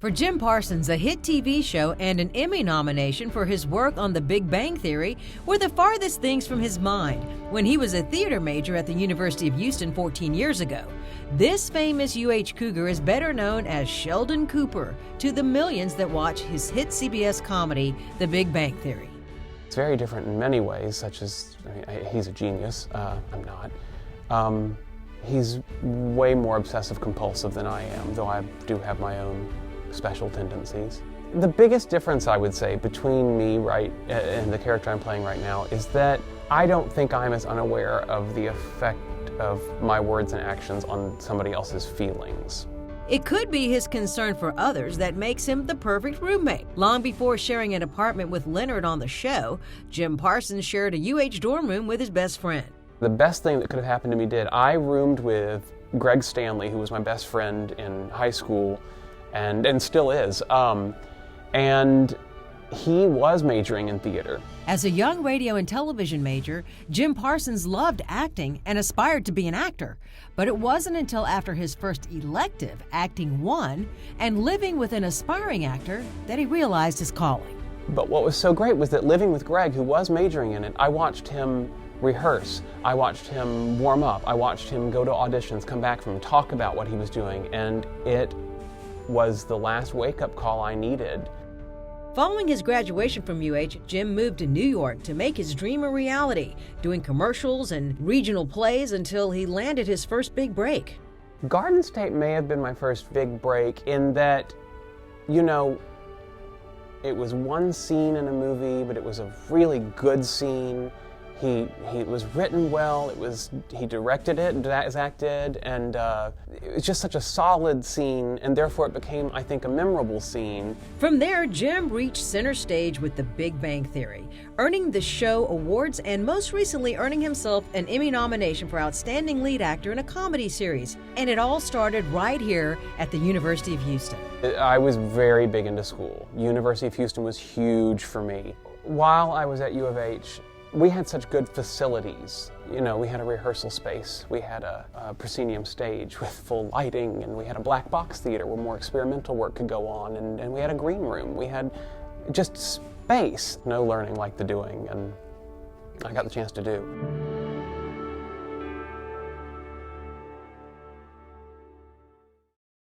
For Jim Parsons, a hit TV show and an Emmy nomination for his work on The Big Bang Theory were the farthest things from his mind when he was a theater major at the University of Houston 14 years ago. This famous UH Cougar is better known as Sheldon Cooper to the millions that watch his hit CBS comedy, The Big Bang Theory. It's very different in many ways, such as, he's a genius, I'm not. He's way more obsessive-compulsive than I am, though I do have my own special tendencies. The biggest difference, I would say, between me, and the character I'm playing right now is that I don't think I'm as unaware of the effect of my words and actions on somebody else's feelings. It could be his concern for others that makes him the perfect roommate. Long before sharing an apartment with Leonard on the show, Jim Parsons shared a UH dorm room with his best friend. The best thing that could have happened to me did. I roomed with Greg Stanley, who was my best friend in high school, and still is. And he was majoring in theater. As a young radio and television major, Jim Parsons loved acting and aspired to be an actor. But it wasn't until after his first elective, Acting 1, and living with an aspiring actor that he realized his calling. But what was so great was that living with Greg, who was majoring in it, I watched him rehearse. I watched him warm up. I watched him go to auditions, come back from them, talk about what he was doing, and it was the last wake-up call I needed. Following his graduation from UH, Jim moved to New York to make his dream a reality, doing commercials and regional plays until he landed his first big break. Garden State may have been my first big break in that, it was one scene in a movie, but it was a really good scene. It was written well, he directed it, Zach did, and it was just such a solid scene, and therefore it became, I think, a memorable scene. From there, Jim reached center stage with The Big Bang Theory, earning the show awards and most recently earning himself an Emmy nomination for Outstanding Lead Actor in a Comedy Series. And it all started right here at the University of Houston. I was very big into school. University of Houston was huge for me. While I was at U of H, we had such good facilities. We had a rehearsal space, we had a proscenium stage with full lighting, and we had a black box theater where more experimental work could go on, and we had a green room. We had just space. No learning like the doing, and I got the chance to do.